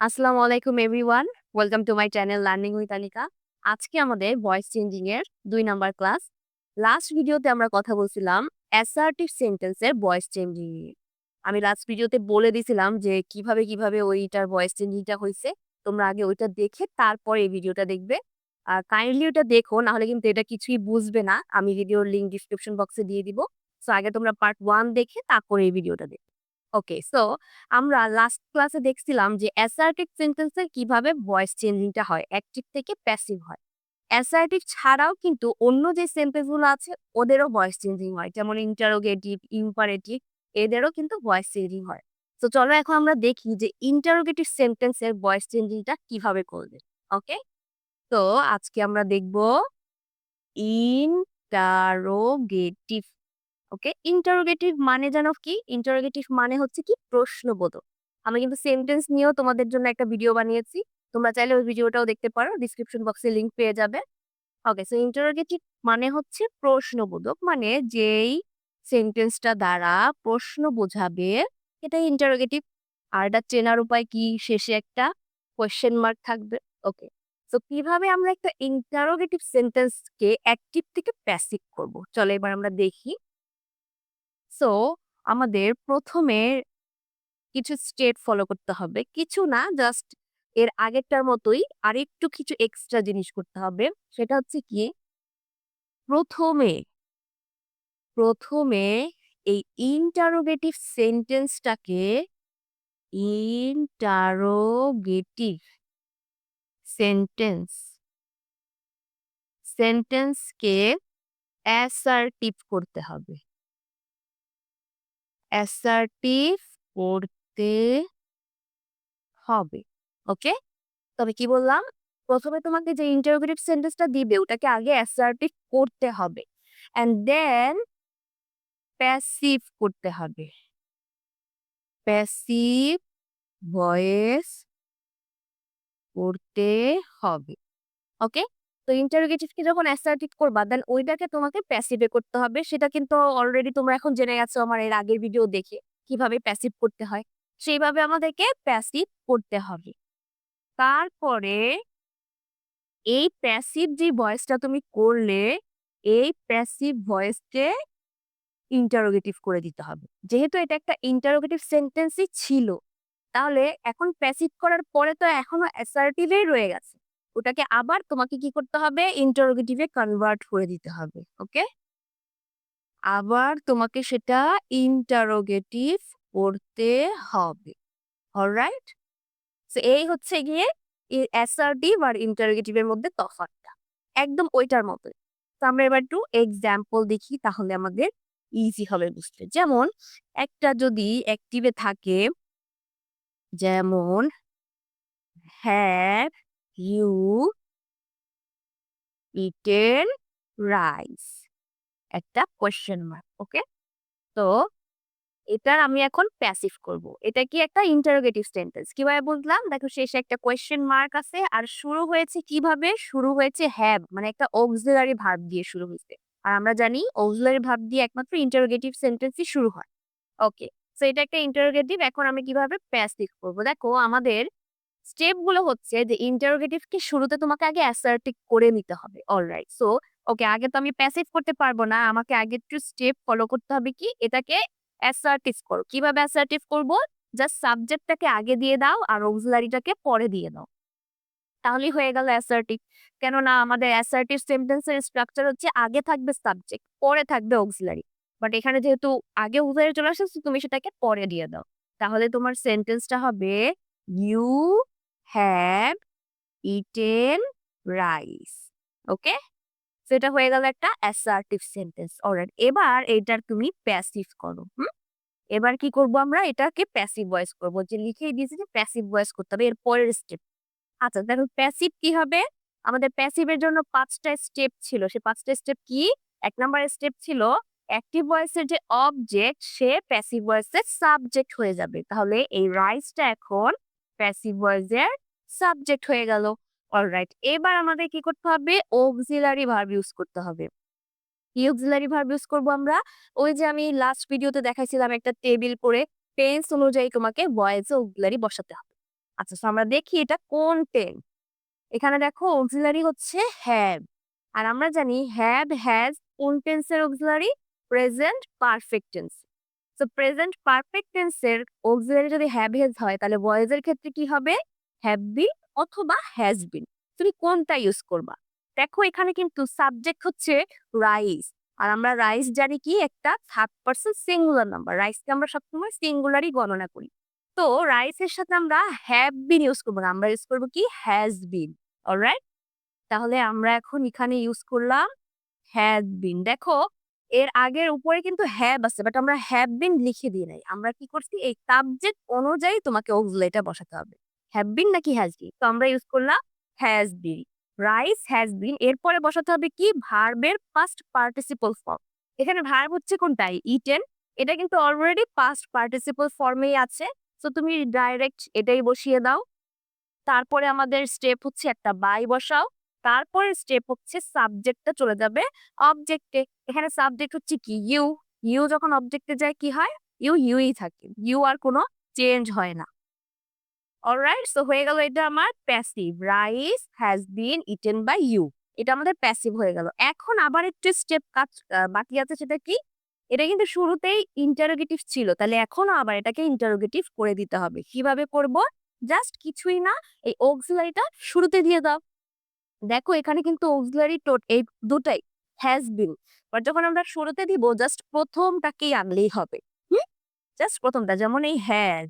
আসসালামু আলাইকুম everyone. Welcome to my channel learning with Anika. আজকে আমাদের ভয়েস চেঞ্জিং এর ২ নাম্বার ক্লাস। লাস্ট ভিডিওতে আমরা কথা বলছিলাম অ্যাসার্টিভ সেন্টেন্সের ভয়েস চেঞ্জিং নিয়ে। আমি লাস্ট ভিডিওতে বলে দিছিলাম যে কিভাবে ওইটার ভয়েস চেঞ্জিংটা হইছে। তোমরা আগে ওইটা দেখে তারপর এই ভিডিওটা দেখবে। আর কাইন্ডলি ওটা দেখো, না হলে কিন্তু এটা কিছুই বুঝবে না। আমি ভিডিওর লিংক ডেসক্রিপশন বক্সে দিয়ে দিব। সো আগে তোমরা পার্ট 1 দেখে তারপর এই ভিডিওটা দেখো। ওকে, সো আমরা লাস্ট ক্লাসে দেখছিলাম যে অ্যাসার্টিভ সেন্টেন্সের কিভাবে ভয়েস চেঞ্জিংটা হয়, অ্যাক্টিভ থেকে প্যাসিভ হয়। অ্যাসার্টিভ ছাড়াও কিন্তু অন্য যে সেন্টেন্সগুলো আছে ওদেরও ভয়েস চেঞ্জিং হয়, যেমন ইন্টারোগেটিভ, ইম্পারেটিভ, এদেরও কিন্তু ভয়েস চেঞ্জিং হয়। তো চলো এখন আমরা দেখি যে ইন্টারোগেটিভ সেন্টেন্সের ভয়েস চেঞ্জিংটা কিভাবে করবে। ওকে, তো আজকে আমরা দেখব ইন্টারোগেটিভ। ওকে, ইন্টারোগেটিভ মানে জানো কি? ইন্টারোগেটিভ মানে হচ্ছে কি প্রশ্নবোধক। আমি কিন্তু সেন্টেন্স নিয়েও তোমাদের জন্য একটা ভিডিও বানিয়েছি। তোমরা চাইলে ওই ভিডিওটাও দেখতে পারো। ডিসক্রিপশন বক্সে লিংক পেয়ে যাবে। ওকে, সো ইন্টারোগেটিভ মানে হচ্ছে প্রশ্নবোধক, মানে যেই সেন্টেন্সটা দ্বারা প্রশ্ন বোঝাবে এটা ইন্টারোগেটিভ। আর এটা চেনার উপায় কি? শেষে একটা কোয়েশ্চেন মার্ক থাকবে। ওকে, সো কিভাবে আমরা একটা ইন্টারোগেটিভ সেন্টেন্সকে অ্যাক্টিভ থেকে প্যাসিভ করব, চলো এবার আমরা দেখি। সো আমাদের ১ম এ কিছু স্টেপ ফলো করতে হবে। কিছু না, জাস্ট এর আগেরটার মতোই আরেকটু কিছু এক্সট্রা জিনিস করতে হবে। সেটা হচ্ছে কি, ১ম এ ১ম এ এই ইন্টারোগেটিভ সেন্টেন্সটাকে ইন্টারোগেটিভ সেন্টেন্স সেন্টেন্সকে অ্যাসার্টিভ করতে হবে। অ্যাসার্টিভ করতে হবে। ওকে? তবে কি বললাম? ১ম এ তোমাকে যে ইন্টারোগেটিভ সেন্টেন্সটা দিবে ওটাকে আগে অ্যাসার্টিভ করতে হবে। অ্যান্ড দেন প্যাসিভ করতে হবে। প্যাসিভ ভয়েস করতে হবে। ওকে? তো ইন্টারোগেটিভকে যখন অ্যাসার্টিভ করবা দেন ওইটাকে তোমাকে প্যাসিভ এ করতে হবে। সেটা কিন্তু অলরেডি তোমরা এখন জেনে গেছো আমার এর আগের ভিডিও দেখে কিভাবে প্যাসিভ করতে হয়। সেইভাবে আমাদেরকে প্যাসিভ করতে হবে। তারপরে এই প্যাসিভ যে ভয়েসটা তুমি করলে, এই প্যাসিভ ভয়েসকে ইন্টারোগেটিভ করে দিতে হবে। যেহেতু এটা একটা ইন্টারোগেটিভ সেন্টেন্সই ছিল, তাহলে এখন প্যাসিভ করার পরে তো এখনো অ্যাসার্টিভ এই রয়ে গেছে। ওটাকে আবার তোমাকে কি করতে হবে? ইন্টারোগেটিভ এ কনভার্ট করে দিতে হবে। ওকে? আবার তোমাকে সেটা ইন্টারোগেটিভ করতে হবে। অলরাইট? সো এই হচ্ছে গিয়ে অ্যাসার্টিভ আর ইন্টারোগেটিভ এর মধ্যে তফাৎটা। একদম ওইটার মতোই। তো আমরা এবার একটু এক্সাম্পল দেখি, তাহলে আমাদের ইজি হবে বুঝতে। যেমন একটা যদি অ্যাক্টিভ এ থাকে, যেমন হ্যাভ ইউ ইটেন রাইস? একটা কোয়েশ্চেন মার্ক। ওকে? তো এটার আমি এখন প্যাসিভ করব। এটা কি একটা ইন্টারোগেটিভ সেন্টেন্স। কিভাবে বুঝলাম? দেখো শেষে একটা কোয়েশ্চেন মার্ক আছে আর শুরু হয়েছে কিভাবে? শুরু হয়েছে হ্যাভ, মানে একটা অক্সিলারি ভার্ব দিয়ে শুরু হইছে। আর আমরা জানি অক্সিলারি ভার্ব দিয়ে একমাত্র ইন্টারোগেটিভ সেন্টেন্সই শুরু হয়। ওকে। সো এটা একটা ইন্টারোগেটিভ। এখন আমি কিভাবে প্যাসিভ করব? দেখো আমাদের স্টেপ গুলো হচ্ছে যে ইন্টারোগেটিভ কে শুরুতে তোমাকে আগে অ্যাসার্টিভ করে নিতে হবে। অলরাইট। সো ওকে, আগে তো আমি প্যাসিভ করতে পারবো না। আমাকে আগে একটু স্টেপ ফলো করতে হবে, কি এটাকে অ্যাসার্টিভ করো। কিভাবে অ্যাসার্টিভ করব? জাস্ট সাবজেক্টটাকে আগে দিয়ে দাও আর অক্সিলারিটাকে পরে দিয়ে দাও। তাহলেই হয়ে গেল অ্যাসার্টিভ। কেননা আমাদের অ্যাসার্টিভ সেন্টেন্সের স্ট্রাকচার হচ্ছে আগে থাকবে সাবজেক্ট, পরে থাকবে অক্সিলারি। বাট এখানে যেহেতু আগে অক্সিলারি চলে আসছে, so তুমি সেটাকে পরে দিয়ে দাও। তাহলে তোমার সেন্টেন্সটা হবে you have eaten rice. Okay? So এটা হয়ে গেল একটা অ্যাসার্টিভ সেন্টেন্স। অলরাইট, এবার এইটার তুমি প্যাসিভ করো। এবার কি করব? আমরা এটাকে প্যাসিভ ভয়েস করব। যে লিখেই দিয়েছি যে প্যাসিভ ভয়েস করতে হবে এর পরের স্টেপ। আচ্ছা দেখো প্যাসিভ কি হবে? আমাদের প্যাসিভ এর জন্য ৫ টা স্টেপ ছিল। সে ৫ টা স্টেপ কি? ১ নাম্বার স্টেপ ছিল অ্যাক্টিভ ভয়েস এর যে অবজেক্ট সে প্যাসিভ ভয়েস এর সাবজেক্ট হয়ে যাবে। তাহলে এই রাইসটা এখন প্যাসিভ ভয়েস এর সাবজেক্ট হয়ে গেল। অলরাইট, এবার আমাদের কি করতে হবে? অক্সিলারি ভার্ব ইউজ করতে হবে। কি অক্সিলারি ভার্ব ইউজ করব আমরা? ওই যে আমি লাস্ট ভিডিওতে দেখাইছিলাম একটা টেবিল করে টেন্স অনুযায়ী তোমাকে ভয়েস এ অক্সিলারি বসাতে হবে। আচ্ছা, সো আমরা দেখি এটা কোন টেন্স। এখানে দেখো অক্সিলারি হচ্ছে হ্যাভ। আর আমরা জানি হ্যাভ, হ্যাজ কোন টেন্সের auxiliary? Present perfect tense. So present perfect টেন্সের অক্সিলারি যদি হ্যাভ, হ্যাজ হয় তাহলে ভয়েস এর ক্ষেত্রে কি হবে? হ্যাভ বিন অথবা হ্যাজ বিন। তুমি কোনটা ইউজ করবা? দেখো এখানে কিন্তু সাবজেক্ট হচ্ছে রাইস। আর আমরা রাইস জানি কি একটা থার্ড পারসন সিঙ্গুলার নাম্বার। রাইসকে আমরা সবসময় সিঙ্গুলারই গণনা করি। তো রাইসের সাথে আমরা হ্যাভ বিন ইউজ করবো না, আমরা ইউজ করবো কি? Has been. অলরাইট? তাহলে আমরা এখন এখানে ইউজ করলাম হ্যাজ বিন। দেখো এর আগের উপরে কিন্তু হ্যাভ আছে, বাট আমরা হ্যাভ বিন লিখে দিই নাই। আমরা কি করছি? এই সাবজেক্ট অনুযায়ী তোমাকে অক্সিলারিটা বসাতে হবে। হ্যাভ বিন নাকি হ্যাজ বিন? তো আমরা ইউজ করলাম হ্যাজ বিন। রাইস হ্যাজ বিন। এরপরে বসাতে হবে কি? ভার্বের পাস্ট পার্টিসিপল ফর্ম। এখানে ভার্ব হচ্ছে কোনটা? ইটেন। এটা কিন্তু অলরেডি পাস্ট পার্টিসিপল ফর্মেই আছে। তো তুমি ডাইরেক্ট এটাই বসিয়ে দাও। তারপরে আমাদের স্টেপ হচ্ছে একটা বাই বসাও। তারপরের স্টেপ হচ্ছে সাবজেক্টটা চলে যাবে অবজেক্টে। এখানে সাবজেক্ট হচ্ছে কি? ইউ। ইউ যখন অবজেক্টে যায় কি হয়? ইউই থাকে। ইউ আর কোনো চেঞ্জ হয় না। অলরাইট? সো হয়ে গেল এটা আমার passive. Rice has been eaten by you. এটা আমাদের প্যাসিভ হয়ে গেল। এখন আবার একটু স্টেপ কাজ বাকি আছে, সেটা কি? এটা কিন্তু শুরুতেই ইন্টারোগেটিভ ছিল। তাহলে এখনো আবার এটাকে ইন্টারোগেটিভ করে দিতে হবে। কিভাবে করব? জাস্ট কিছুই না, এই অক্সিলারিটা শুরুতে দিয়ে দাও। দেখো এখানে কিন্তু অক্সিলারি টোট এই দুটাই হ্যাজ বিন। বাট যখন আমরা শুরুতে দিব জাস্ট প্রথমটাকেই আনলেই হবে। হুম? জাস্ট প্রথমটা, যেমন এই হ্যাজ,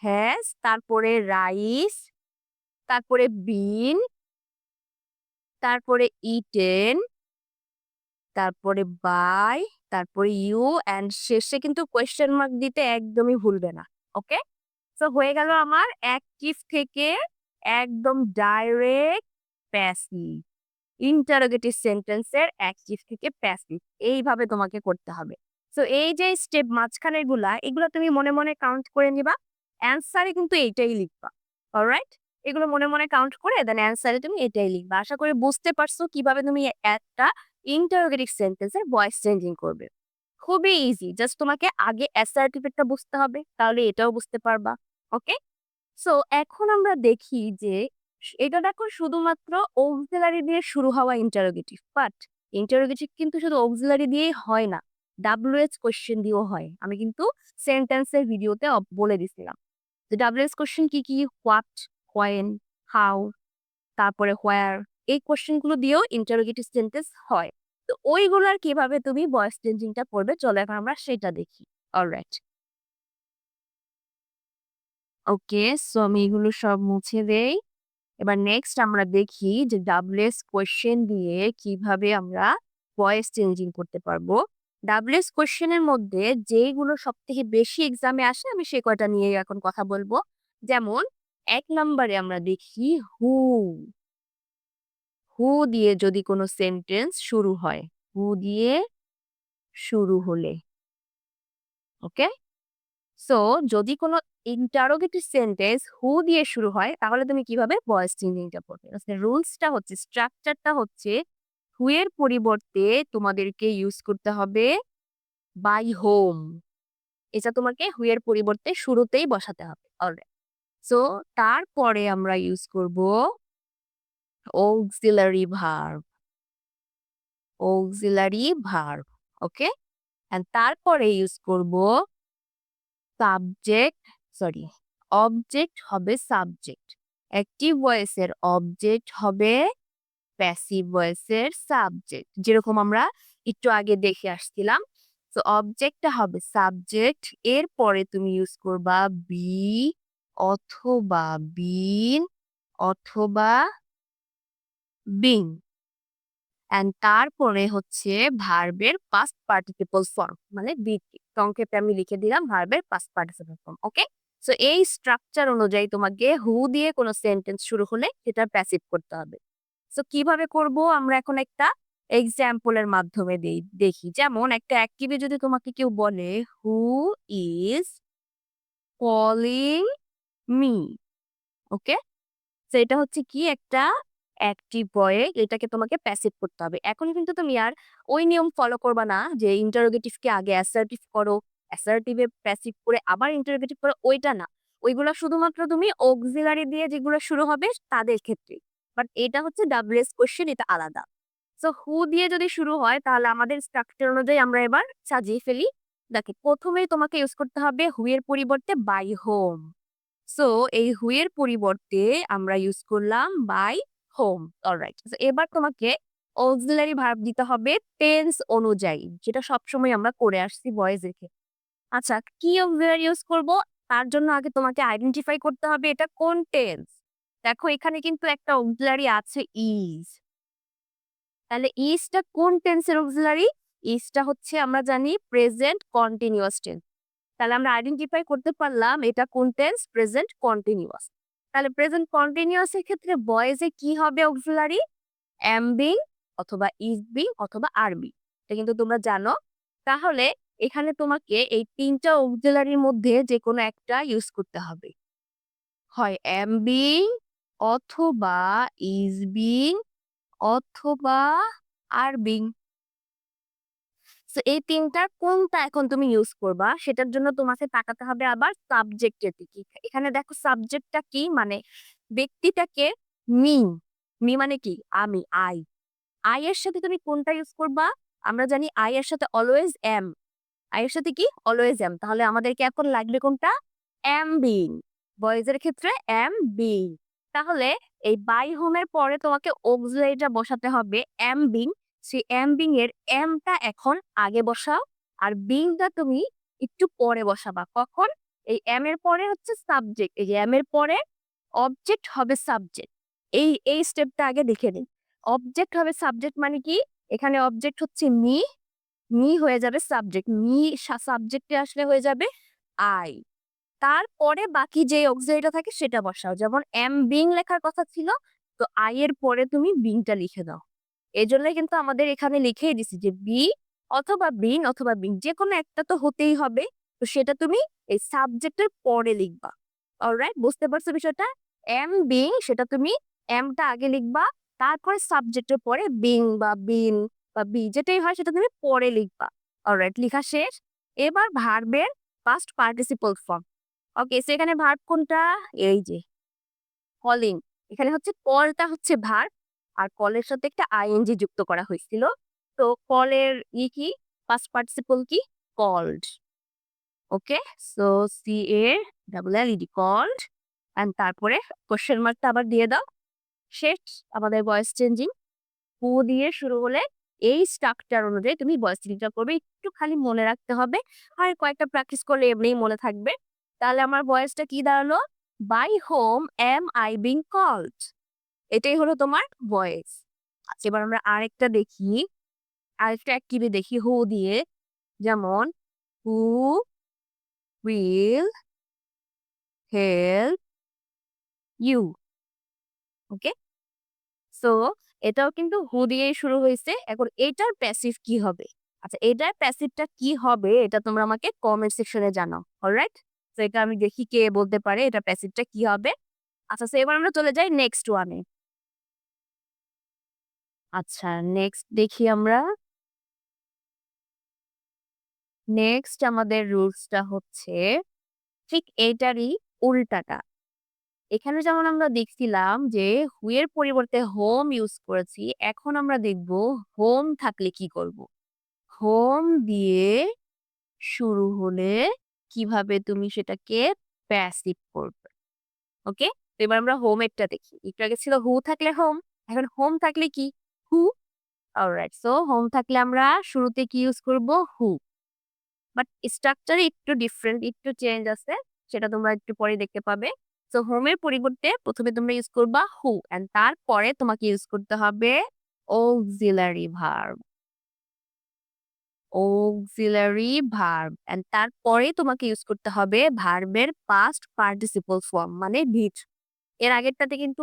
হ্যাজ, তারপরে রাইস, তারপরে বিন, তারপরে ইটেন, তারপরে বাই, তারপরে ইউ অ্যান্ড শেষে কিন্তু কোয়েশ্চেন মার্ক দিতে একদমই ভুলবে না। ওকে? সো হয়ে গেল আমার অ্যাক্টিভ থেকে একদম ডাইরেক্ট প্যাসিভ। ইন্টারোগেটিভ সেন্টেন্সের অ্যাক্টিভ থেকে প্যাসিভ এইভাবে তোমাকে করতে হবে। সো এই যে স্টেপ মাঝখানের গুলা, এগুলো তুমি মনে মনে কাউন্ট করে নিবা। অ্যান্সারে কিন্তু এইটাই লিখবা। অলরাইট? এগুলো মনে মনে কাউন্ট করে দেন অ্যান্সারে তুমি এটাই লিখবা। আশা করি বুঝতে পারছো কিভাবে তুমি একটা ইন্টারোগেটিভ সেন্টেন্সের ভয়েস চেঞ্জিং করবে। খুবই ইজি। জাস্ট তোমাকে আগে অ্যাসার্টিভেটটা বুঝতে হবে, তাহলে এটাও বুঝতে পারবা। ওকে? সো এখন আমরা দেখি যে এটা দেখো শুধুমাত্র অক্সিলারি দিয়ে শুরু হওয়া ইন্টারোগেটিভ। বাট ইন্টারোগেটিভ কিন্তু শুধু অক্সিলারি দিয়েই হয় না, WH কোশ্চেন দিয়েও হয়। আমি কিন্তু সেন্টেন্সের ভিডিওতে বলে দিছিলাম যে WH কোশ্চেন কি কি? হোয়াট, হোয়েন, হাউ, তারপরে হোয়ার। এই কোশ্চেন গুলো দিয়েও ইন্টারোগেটিভ সেন্টেন্স হয়। তো ওইগুলার কিভাবে তুমি ভয়েস চেঞ্জিংটা করবে, চলো এখন আমরা সেটা দেখি। অলরাইট? ওকে, সো আমি এগুলো সব মুছে দেই। এবার নেক্সট আমরা দেখি যে ডাব্লিউএস কোয়েশ্চেন দিয়ে কিভাবে আমরা ভয়েস চেঞ্জিং করতে পারবো। ডাব্লিউএস কোয়েশ্চেনের মধ্যে যেগুলো সব থেকে বেশি এক্সামে আসে আমি সে কয়টা নিয়ে এখন কথা বলবো। যেমন ১ নম্বরে আমরা দেখি হু। হু দিয়ে যদি কোনো সেন্টেন্স শুরু হয়, হু দিয়ে শুরু হলে, ওকে? সো যদি কোনো ইন্টারোগেটিভ সেন্টেন্স হু দিয়ে শুরু হয় তাহলে তুমি কিভাবে ভয়েস চেঞ্জিংটা করবে? রুলসটা হচ্ছে, স্ট্রাকচারটা হচ্ছে, হু এর পরিবর্তে তোমাদেরকে ইউজ করতে হবে বাই হোম। এটা তোমাকে হু এর পরিবর্তে শুরুতেই বসাতে হবে। অলরাইট? সো তারপরে আমরা ইউজ করব auxiliary verb. Auxiliary verb. Okay? And তারপরে ইউজ করব সাবজেক্ট, সরি, অবজেক্ট হবে সাবজেক্ট। অ্যাক্টিভ ভয়েসের অবজেক্ট হবে প্যাসিভ ভয়েসের সাবজেক্ট। যেরকম আমরা একটু আগে দেখে আসছিলাম। তো অবজেক্টটা হবে সাবজেক্ট। এরপরে তুমি ইউজ করবা বি অথবা বিন অথবা বিং। অ্যান্ড তারপরে হচ্ছে ভার্বের পাস্ট পার্টিসিপল ফর্ম, মানে বিটি। সংক্ষেপে আমি লিখে দিলাম ভার্বের পাস্ট পার্টিসিপল ফর্ম। ওকে? সো এই স্ট্রাকচার অনুযায়ী তোমাকে হু দিয়ে কোনো সেন্টেন্স শুরু হলে সেটা প্যাসিভ করতে হবে। সো কিভাবে করব আমরা এখন একটা এক্সাম্পলের মাধ্যমে দেখি। যেমন একটা অ্যাক্টিভে যদি তোমাকে কেউ বলে who is calling me. Okay? So এটা হচ্ছে কি একটা অ্যাক্টিভ ভয়েস, এটাকে তোমাকে প্যাসিভ করতে হবে। এখন কিন্তু তুমি আর ওই নিয়ম ফলো করবা না যে ইন্টারোগেটিভ কে আগে অ্যাসার্টিভ করো, অ্যাসার্টিভে প্যাসিভ করে আবার ইন্টারোগেটিভ করো, ওইটা না। ওইগুলা শুধুমাত্র তুমি অক্সিলারি দিয়ে যেগুলো শুরু হবে তাদের ক্ষেত্রে। বাট এটা হচ্ছে WS কোয়েশ্চেন, এটা আলাদা। সো হু দিয়ে যদি শুরু হয় তাহলে আমাদের স্ট্রাকচার অনুযায়ী আমরা এবার সাজিয়ে ফেলি। দেখো প্রথমেই তোমাকে ইউজ করতে হবে হু এর পরিবর্তে বাই হোম। সো এই হু এর পরিবর্তে আমরা ইউজ করলাম বাই হোম। অলরাইট। এবার তোমাকে অক্সিলারি ভার্ব দিতে হবে টেন্স অনুযায়ী, যেটা সবসময় আমরা করে আসছি বয়েজ এর ক্ষেত্রে। আচ্ছা, কি অক্সিলারি ইউজ করব? তার জন্য আগে তোমাকে আইডেন্টিফাই করতে হবে এটা কোন টেন্স। দেখো এখানে কিন্তু একটা অক্সিলারি আছে ইজ। তাহলে ইজটা কোন টেন্সের অক্সিলারি? ইজটা হচ্ছে আমরা জানি প্রেজেন্ট কন্টিনিউয়াস টেন্স। তাহলে আমরা আইডেন্টিফাই করতে পারলাম এটা কোন টেন্স, প্রেজেন্ট কন্টিনিউয়াস। তাহলে প্রেজেন্ট কন্টিনিউয়াস এর ক্ষেত্রে বয়েজে কি হবে অক্সিলারি? এম বিং অথবা ইজ বিং অথবা আর বিং। এটা কিন্তু তোমরা জানো। তাহলে এখানে তোমাকে এই ৩ টা অক্সিলারির মধ্যে যেকোনো একটা ইউজ করতে হবে। হয় এম বিং অথবা ইজ বিং অথবা আর বিং। সো এই ৩ টার কোনটা এখন তুমি ইউজ করবা সেটার জন্য তোমাকে তাকাতে হবে আবার সাবজেক্টের দিকে। এখানে দেখো সাবজেক্টটা কি, মানে ব্যক্তিটাকে মি। মি মানে কি? আমি, আই। আই এর সাথে তুমি কোনটা ইউজ করবা? আমরা জানি আই এর সাথে অলওয়েজ এম। আই এর সাথে কি? Always am. তাহলে আমাদেরকে এখন লাগবে কোনটা? Am being. বয়েজ এর ক্ষেত্রে এম বিং। তাহলে এই বাই হোম এর পরে তোমাকে অক্সিলারিটা বসাতে হবে এম বিং। সেই এম বিং এর এমটা এখন আগে বসাও, আর বিংটা তুমি একটু পরে বসাবা। কখন? এই এম এর পরে হচ্ছে সাবজেক্ট, এই যে এম এর পরে অবজেক্ট হবে সাবজেক্ট। এই স্টেপটা আগে দেখে নিন। অবজেক্ট হবে সাবজেক্ট মানে কি? এখানে অবজেক্ট হচ্ছে মি, মি হয়ে যাবে সাবজেক্ট, মি সাবজেক্টে আসলে হয়ে যাবে আই। তারপরে বাকি যে অক্সিলারিটা থাকে সেটা বসাও। যেমন এম বিং লেখার কথা ছিল, তো আই এর পরে তুমি বিংটা লিখে দাও। এজন্যই কিন্তু আমাদের এখানে লিখেই দিছি যে বি অথবা বিন অথবা বিং, যেকোনো একটা তো হতেই হবে। তো সেটা তুমি এই সাবজেক্টের পরে লিখবা। অলরাইট, বুঝতে পারছো বিষয়টা? এম বিং সেটা তুমি এমটা আগে লিখবা, তারপরে সাবজেক্টের পরে বিং বা বিন বা বি যেটাই হয় সেটা তুমি পরে লিখবা। অলরাইট, লিখা শেষ। এবার ভার্বের পাস্ট পার্টিসিপল ফর্ম। ওকে, সো এখানে ভার্ব কোনটা? এই যে কলিং। এখানে হচ্ছে কলটা হচ্ছে ভার্ব, আর কলের সাথে একটা আইএনজি যুক্ত করা হয়েছিল। তো কলের কি? পাস্ট পার্টিসিপল কি? Called. Okay, so C A double L ED called. And তারপরে কোশ্চেন মার্কটা আবার দিয়ে দাও। শেষ আমাদের ভয়েস চেঞ্জিং। হু দিয়ে শুরু হলে এই স্ট্রাকচার অনুযায়ী তুমি ভয়েস চেঞ্জটা করবে। একটু খালি মনে রাখতে হবে, আর কয়েকটা প্র্যাকটিস করলে এমনিই মনে থাকবে। তাহলে আমার ভয়েসটা কি দাঁড়ালো? By whom am I being called. এটাই হলো তোমার ভয়েস। আচ্ছা, এবার আমরা আরেকটা দেখি, আরেকটা অ্যাক্টিভে দেখি হু দিয়ে। যেমন who will help you. Okay, so এটাও কিন্তু হু দিয়েই শুরু হয়েছে। এখন এটার প্যাসিভ কি হবে? আচ্ছা, এটার প্যাসিভটা কি হবে এটা তোমরা আমাকে কমেন্ট সেকশনে জানাও। অলরাইট, তো এটা আমি দেখি কে বলতে পারে এটা প্যাসিভটা কি হবে। আচ্ছা, সো এবার আমরা চলে যাই নেক্সট ওয়ানে। আচ্ছা, নেক্সট দেখি আমরা। নেক্সট আমাদের রুলসটা হচ্ছে ঠিক এইটারই উল্টাটা। এখানে যেমন আমরা দেখছিলাম যে হু এর পরিবর্তে হোম ইউজ করেছি, এখন আমরা দেখব হোম থাকলে কি করব। হোম দিয়ে শুরু হলে কিভাবে তুমি সেটাকে প্যাসিভ করবে। ওকে, তো এবার আমরা হোম এরটা দেখি। একটু আগে ছিল হু থাকলে হোম, এখন হোম থাকলে কি? হু। অলরাইট, সো হোম থাকলে আমরা শুরুতে কি ইউজ করব? হু। বাট স্ট্রাকচারে একটু ডিফারেন্ট, একটু চেঞ্জ আছে, সেটা তোমরা একটু পরে দেখতে পাবে। সো হোমের পরিবর্তে প্রথমে তোমরা ইউজ করবা হু, এন্ড তারপরে তোমাকে ইউজ করতে হবে auxiliary verb. Auxiliary verb, and তারপরে তোমাকে ইউজ করতে হবে ভার্বের পাস্ট পার্টিসিপল ফর্ম মানে ভিট। এর আগেরটাতে কিন্তু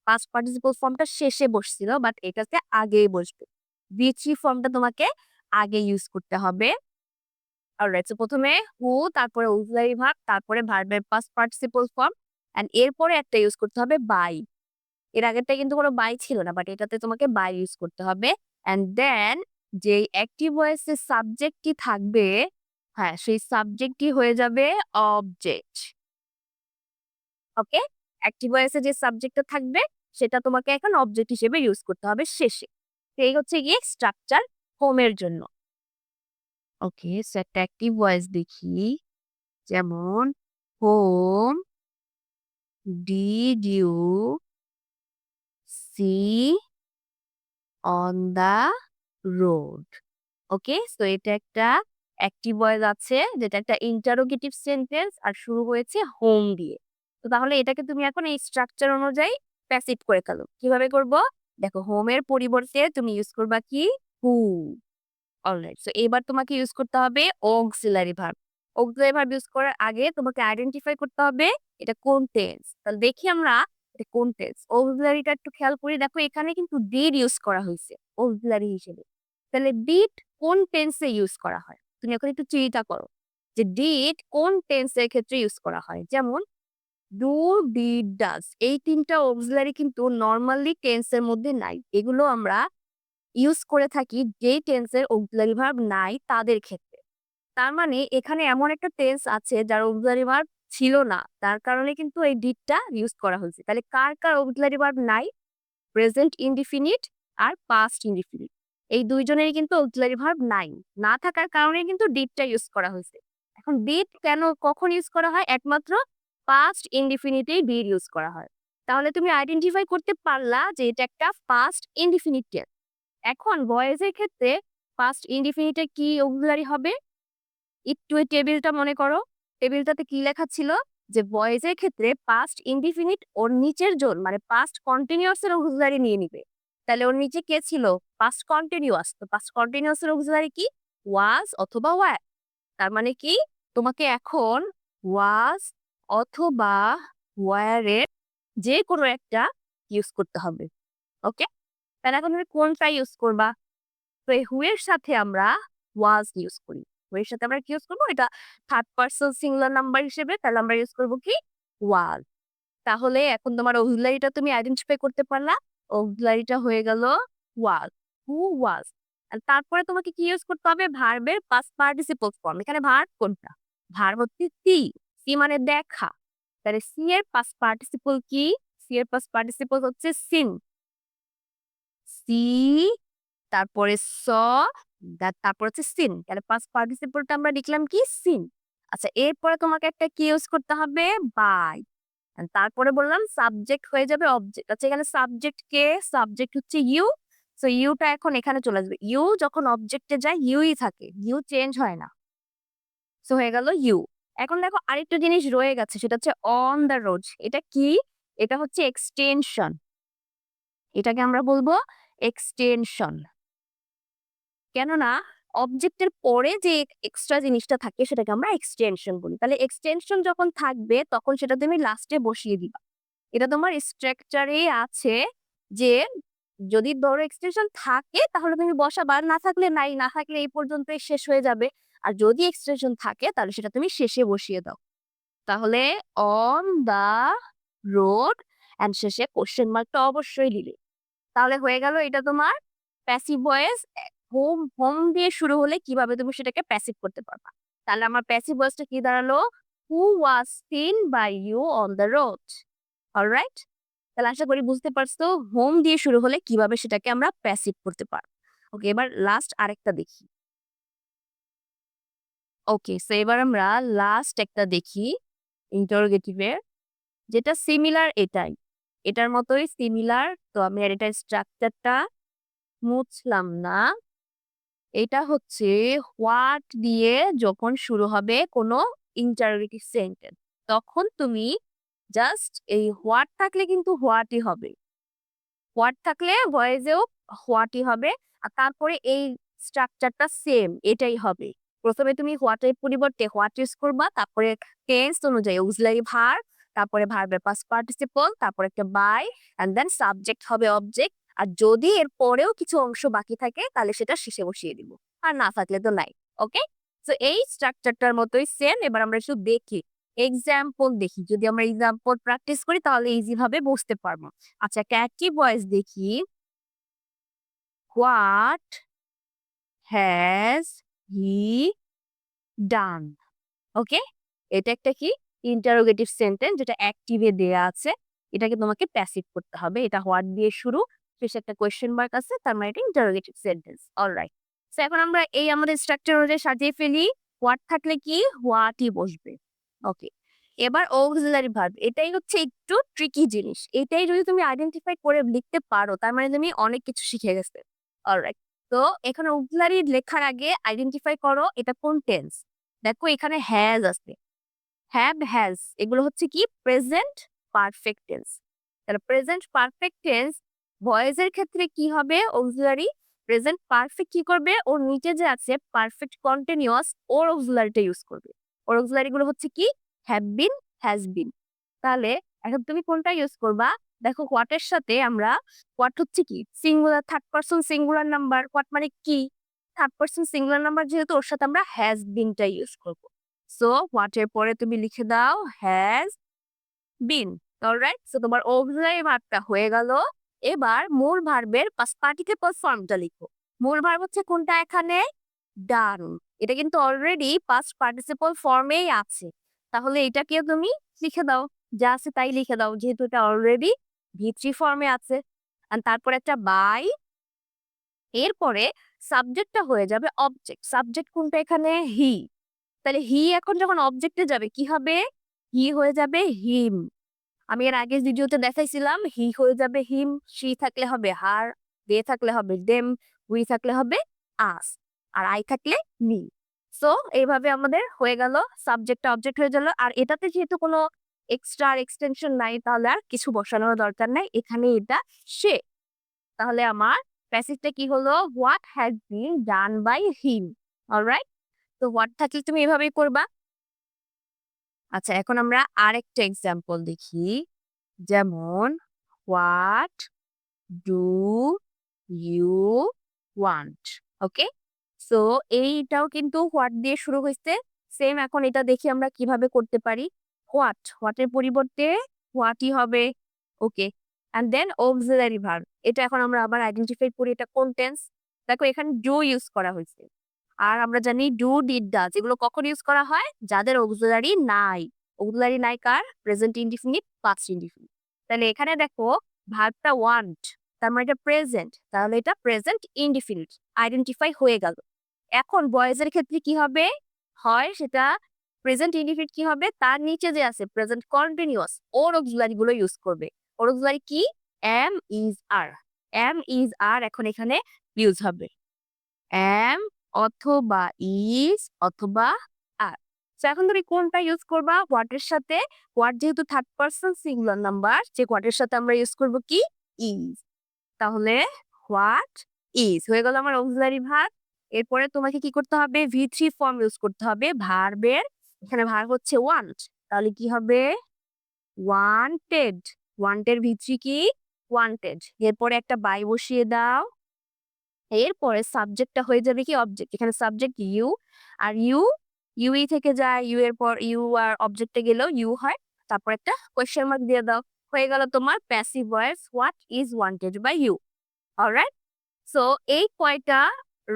পাস্ট পার্টিসিপল ফর্মটা শেষে বসছিল, বাট এটাতে আগেই বসবে। ভিচি ফর্মটা তোমাকে আগে ইউজ করতে হবে। অলরাইট, সো প্রথমে হু, তারপরে অক্সিলারি ভার্ব, তারপরে ভার্বের পাস্ট পার্টিসিপল ফর্ম, এন্ড এরপরে একটা ইউজ করতে হবে বাই। এর আগেরটা কিন্তু কোনো বাই ছিল না, বাট এটাতে তোমাকে বাই ইউজ করতে হবে। এন্ড দেন যে অ্যাক্টিভ ভয়েসের সাবজেক্টটি থাকবে, হ্যাঁ সেই সাবজেক্টটি হয়ে যাবে অবজেক্ট। ওকে? অ্যাক্টিভ ভয়েসে যে সাবজেক্টটা থাকবে সেটা তোমাকে এখন অবজেক্ট হিসেবে ইউজ করতে হবে শেষে। তো এই হচ্ছে গিয়ে স্ট্রাকচার হোমের জন্য। ওকে, সো একটা অ্যাক্টিভ ভয়েস দেখি। যেমন whom did you see on the road? Okay, so এটা একটা অ্যাক্টিভ ভয়েস আছে যেটা একটা ইন্টারোগেটিভ সেন্টেন্স আর শুরু হয়েছে হোম দিয়ে। তো তাহলে এটাকে তুমি এখন এই স্ট্রাকচার অনুযায়ী প্যাসিভ করে ফেলো। কিভাবে করব? দেখো, হোমের পরিবর্তে তুমি ইউজ করবা কি? হু। অলরাইট, সো এবার তোমাকে ইউজ করতে হবে auxiliary verb. Auxiliary verb use করার আগে তোমাকে আইডেন্টিফাই করতে হবে এটা কোন টেন্স। তাহলে দেখি আমরা এটা কোন টেন্স। অক্সিলারিটা একটু খেয়াল করি, দেখো এখানে কিন্তু ডিড ইউজ করা হয়েছে অক্সিলারি হিসেবে। তাহলে ডিড কোন টেন্সে ইউজ করা হয়? তুমি এখন একটু চিন্তা করো যে ডিড কোন টেন্সের ক্ষেত্রে ইউজ করা হয়। যেমন ডু, ডিড, ডাজ, এই তিনটা অক্সিলারি কিন্তু নরমালি টেন্সের মধ্যে নাই। এগুলো আমরা ইউজ করে থাকি যেই টেন্সের অক্সিলারি ভার্ব নাই তাদের ক্ষেত্রে। তার মানে এখানে এমন একটা টেন্স আছে যার অক্সিলারি ভার্ব ছিল না। তার কারণে কিন্তু এই ডিডটা ইউজ করা হয়েছে। তাহলে কার কার অক্সিলারি ভার্ব নাই? প্রেজেন্ট ইনডিফিনিট আর পাস্ট ইনডিফিনিট। এই দুইজনেরই কিন্তু অক্সিলারি ভার্ব নাই। না থাকার কারণে কিন্তু ডিডটা ইউজ করা হয়েছে। এখন ডিড কেন কখন ইউজ করা হয়? একমাত্র পাস্ট ইনডিফিনিটেই ডিড ইউজ করা হয়। তাহলে তুমি আইডেন্টিফাই করতে পারলা যে এটা একটা পাস্ট ইনডিফিনিট টেন্স। এখন ভয়েসের ক্ষেত্রে পাস্ট ইনডিফিনিটে কি অক্সিলারি হবে? একটু এই টেবিলটা মনে করো। টেবিলটাতে কি লেখা ছিল? যে ভয়েসের ক্ষেত্রে পাস্ট ইনডিফিনিট ওর নিচের জন মানে পাস্ট কন্টিনিউয়াস এর অক্সিলারি নিয়ে নিবে। তাহলে ওর নিচে কে ছিল? Past continuous. তো পাস্ট কন্টিনিউয়াস এর অক্সিলারি কি? ওয়াজ অথবা ওয়্যার। তার মানে কি? তোমাকে এখন ওয়াজ অথবা ওয়্যার এর যে কোনো একটা ইউজ করতে হবে। ওকে? তাহলে এখন তুমি কোনটা ইউজ করবা? তো এই হু এর সাথে আমরা ওয়াজ ইউজ করি। হু এর সাথে আমরা কি ইউজ করব? এটা থার্ড পারসন সিঙ্গুলার নাম্বার হিসেবে তাহলে আমরা ইউজ করব কি? ওয়াজ। তাহলে এখন তোমার অক্সিলারিটা তুমি আইডেন্টিফাই করতে পারলা। অক্সিলারিটা হয়ে গেল ওয়াজ। হু ওয়াজ। আর তারপরে তোমাকে কি ইউজ করতে হবে? ভার্বের পাস্ট পার্টিসিপল ফর্ম। এখানে ভার্ব কোনটা? ভার্ব হচ্ছে সি। সি মানে দেখা। তাহলে সি এর পাস্ট পার্টিসিপল কি? সি এর পাস্ট পার্টিসিপল হচ্ছে সিন। সি তারপরে স তারপর হচ্ছে সিন। তাহলে পাস্ট পার্টিসিপলটা আমরা লিখলাম কি? সিন। আচ্ছা, এরপরে তোমাকে একটা কি ইউজ করতে হবে? বাই। তারপরে বললাম সাবজেক্ট হয়ে যাবে অবজেক্ট। আচ্ছা, এখানে সাবজেক্ট কে? সাবজেক্ট হচ্ছে ইউ। সো ইউটা এখন এখানে চলে আসবে। ইউ যখন অবজেক্টে যায় ইউই থাকে। ইউ চেঞ্জ হয় না। সো হয়ে গেল ইউ। এখন দেখো আরেকটা জিনিস রয়ে গেছে সেটা হচ্ছে অন দ্য রোড। এটা কি? এটা হচ্ছে এক্সটেনশন। এটাকে আমরা বলবো এক্সটেনশন। কেননা অবজেক্টের পরে যে এক্সট্রা জিনিসটা থাকে সেটাকে আমরা এক্সটেনশন বলি। তাহলে এক্সটেনশন যখন থাকবে তখন সেটা তুমি লাস্টে বসিয়ে দিবা। এটা তোমার স্ট্রাকচারেই আছে যে যদি ধরো এক্সটেনশন থাকে তাহলে তুমি বসাবা, আর না থাকলে নাই, না থাকলে এই পর্যন্তই শেষ হয়ে যাবে। আর যদি এক্সটেনশন থাকে তাহলে সেটা তুমি শেষে বসিয়ে দাও। তাহলে অন দা রোড এন্ড শেষে কোশ্চেন মার্কটা অবশ্যই দিবে। তাহলে হয়ে গেল এটা তোমার প্যাসিভ ভয়েস। হোম হোম দিয়ে শুরু হলে কিভাবে তুমি সেটাকে প্যাসিভ করতে পারবা। তাহলে আমার প্যাসিভ ভয়েসটা কি দাঁড়ালো? Who was seen by you on the road. Alright? তাহলে আশা করি বুঝতে পারছো হোম দিয়ে শুরু হলে কিভাবে সেটাকে আমরা প্যাসিভ করতে পারবো। ওকে, এবার লাস্ট আরেকটা দেখি। ওকে, সো এবার আমরা লাস্ট একটা দেখি ইন্টারোগেটিভ এর, যেটা সিমিলার এটাই। এটার মতোই সিমিলার। তো আমি আর এটার স্ট্রাকচারটা মুছলাম না। এটা হচ্ছে হোয়াট দিয়ে যখন শুরু হবে কোনো ইন্টারোগেটিভ সেন্টেন্স তখন তুমি জাস্ট এই হোয়াট থাকলে কিন্তু হোয়াটই হবে। হোয়াট থাকলে ভয়েসেও হোয়াটই হবে। আর তারপরে এই স্ট্রাকচারটা সেম এটাই হবে। প্রথমে তুমি হোয়াটের পরিবর্তে হোয়াট ইউজ করবা, তারপরে টেন্স অনুযায়ী অক্সিলারি ভার্ব, তারপরে ভার্বের পাস্ট পার্টিসিপল, তারপরে একটা বাই, এন্ড দেন সাবজেক্ট হবে অবজেক্ট। আর যদি এর পরেও কিছু অংশ বাকি থাকে তাহলে সেটা শেষে বসিয়ে দিব। আর না থাকলে তো নাই। ওকে, তো এই স্ট্রাকচারটার মতোই সেম। এবার আমরা একটু দেখি এক্সাম্পল দেখি। যদি আমরা এক্সাম্পল প্র্যাকটিস করি তাহলে ইজি ভাবে বুঝতে পারবো। আচ্ছা, একটা অ্যাক্টিভ ভয়েস দেখি। হোয়াট হ্যাজ হি ডান? ওকে, এটা একটা কি ইন্টারোগেটিভ সেন্টেন্স যেটা অ্যাক্টিভে দেয়া আছে, এটাকে তোমাকে প্যাসিভ করতে হবে। এটা হোয়াট দিয়ে শুরু, শেষে একটা কোয়েশ্চেন মার্ক আছে, তার মানে এটা ইন্টারোগেটিভ সেন্টেন্স। অলরাইট। সো এখন আমরা এই আমাদের স্ট্রাকচার অনুযায়ী সাজিয়ে ফেলি। হোয়াট থাকলে কি হোয়াটই বসবে। ওকে। এবার অক্সিলারি ভার্ব, এটাই হচ্ছে একটু ট্রিকি জিনিস। এটাই যদি তুমি আইডেন্টিফাই করে লিখতে পারো, তার মানে তুমি অনেক কিছু শিখে গেছে। অলরাইট। তো এখানে অক্সিলারি লেখার আগে আইডেন্টিফাই করো এটা কোন টেন্স। দেখো এখানে হ্যাজ আছে, হ্যাভ, হ্যাজ, এগুলো হচ্ছে কি প্রেজেন্ট পারফেক্ট টেন্স। তাহলে প্রেজেন্ট পারফেক্ট টেন্স ভয়েসের ক্ষেত্রে কি হবে, অক্সিলারি প্রেজেন্ট পারফেক্ট কি করবে, ওর নিচে যে আছে পারফেক্ট কন্টিনিউয়াস, ওর অক্সিলারিটা ইউজ করবে। ওর অক্সিলারি গুলো হচ্ছে কি হ্যাভ বিন, হ্যাজ বিন। তাহলে এখন তুমি কোনটা ইউজ করবা, দেখো হোয়াটের সাথে আমরা, হোয়াট হচ্ছে কি singular, third person singular number, what মানে কি থার্ড পারসন সিঙ্গুলার নাম্বার, যেহেতু ওর সাথে আমরা হ্যাজ বিনটা ইউজ করবো। সো হোয়াট এর পরে তুমি লিখে দাও হ্যাজ বিন। অলরাইট। সো তোমার অক্সিলারি ভার্বটা হয়ে গেল। এবার মূল ভার্বের পাস্ট পার্টিসিপল ফর্মটা লিখো। মূল ভার্ব হচ্ছে কোনটা এখানে, ডান। এটা কিন্তু অলরেডি পাস্ট পার্টিসিপল ফর্মেই আছে। তাহলে এটাকে তুমি লিখে দাও, যা আছে তাই লিখে দাও, যেহেতু এটা অলরেডি ভি3 ফর্মে আছে। আর তারপর একটা বাই, এরপরে সাবজেক্টটা হয়ে যাবে অবজেক্ট। সাবজেক্ট কোনটা এখানে, হি। তাহলে হি এখন যখন অবজেক্টে যাবে কি হবে, হি হয়ে যাবে হিম। আমি এর আগের ভিডিওতে দেখাইছিলাম হি হয়ে যাবে হিম, শি থাকলে হবে হার, দে থাকলে হবে দেম, উই থাকলে হবে আস, আর আই থাকলে মি। সো এইভাবে আমাদের হয়ে গেল, সাবজেক্টটা অবজেক্ট হয়ে গেল। আর এটাতে যেহেতু কোনো এক্সট্রা এক্সটেনশন নাই, তাহলে আর কিছু বসানোর দরকার নাই, এখানে এটা সে। তাহলে আমার প্যাসিভটা কি হলো, what has been done by him. Alright. তো হোয়াট থাকলে তুমি এভাবেই করবা। আচ্ছা, এখন আমরা আরেকটা এক্সাম্পল দেখি। যেমন what do you want. Okay. So এইটাও কিন্তু হোয়াট দিয়ে শুরু হয়েছে। সেম এখন এটা দেখি আমরা কিভাবে করতে পারি। হোয়াটের পরিবর্তে হোয়াটই হবে। ওকে। অ্যান্ড দেন অক্সিলারি ভার্ব, এটা এখন আমরা আবার আইডেন্টিফাই করি এটা কোন টেন্স। দেখো এখানে ডু ইউজ করা হয়েছে। আর আমরা জানি ডু, ডিড, ডাজ এগুলো কখন ইউজ করা হয়, যাদের অক্সিলারি নাই। অক্সিলারি নাই কার, প্রেজেন্ট ইনডিফিনিট, পাস্ট ইনডিফিনিট। তাহলে এখানে দেখো ভার্বটা ওয়ান্ট, তার মানে এটা প্রেজেন্ট, তাহলে এটা প্রেজেন্ট ইনডিফিনিট, আইডেন্টিফাই হয়ে গেল। এখন বয়েজের ক্ষেত্রে কি হবে, হয় সেটা প্রেজেন্ট ইনডিফিনিট কি হবে, তার নিচে যে আছে প্রেজেন্ট কন্টিনিউয়াস, ওর অক্সিলারি গুলো ইউজ করবে। ওর অক্সিলারি কি, am is are. Am is are এখন এখানে ইউজ হবে, এম অথবা ইজ অথবা আর। তো এখন তুমি কোনটা ইউজ করবা, হোয়াটের সাথে। হোয়াট যেহেতু থার্ড পারসন সিঙ্গুলার নাম্বার, যে হোয়াটের সাথে আমরা ইউজ করব কি ইজ। তাহলে হোয়াট ইজ হয়ে গেল আমার অক্সিলারি ভার্ব। এরপরে তোমাকে কি করতে হবে, ভি3 ফর্ম ইউজ করতে হবে ভার্বের। এখানে ভার্ব হচ্ছে ওয়ান্ট, তাহলে কি হবে ওয়ান্টেড। ওয়ান্টেড ভি3 কি ওয়ান্টেড। এরপরে একটা বাই বসিয়ে দাও। এরপরে সাবজেক্টটা হয়ে যাবে কি অবজেক্ট। এখানে সাবজেক্ট ইউ, আর ইউই থেকে যায়, ইউ এর পর ইউ আর অবজেক্টে গেলেও ইউ হয়। তারপর একটা কোয়েশ্চেন মার্ক দিয়ে দাও, হয়ে গেল তোমার passive voice what is wanted by you. Alright. So এই কয়টা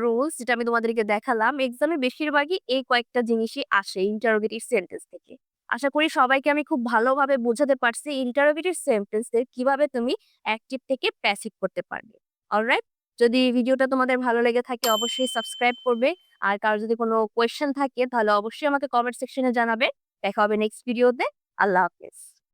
রুলস যেটা আমি তোমাদেরকে দেখালাম, এক্সামে বেশিরভাগই এই কয়েকটা জিনিসই আসে ইন্টারোগেটিভ সেন্টেন্স থেকে। আশা করি সবাইকে আমি খুব ভালোভাবে বোঝাতে পারছি ইন্টারোগেটিভ সেন্টেন্সের কিভাবে তুমি অ্যাক্টিভ থেকে প্যাসিভ করতে পারবে। অলরাইট। যদি ভিডিওটা তোমাদের ভালো লেগে থাকে অবশ্যই সাবস্ক্রাইব করবে। আর কারো যদি কোনো কোয়েশ্চেন থাকে তাহলে অবশ্যই আমাকে কমেন্ট সেকশনে জানাবে। দেখা হবে নেক্সট ভিডিওতে। আল্লাহ হাফেজ।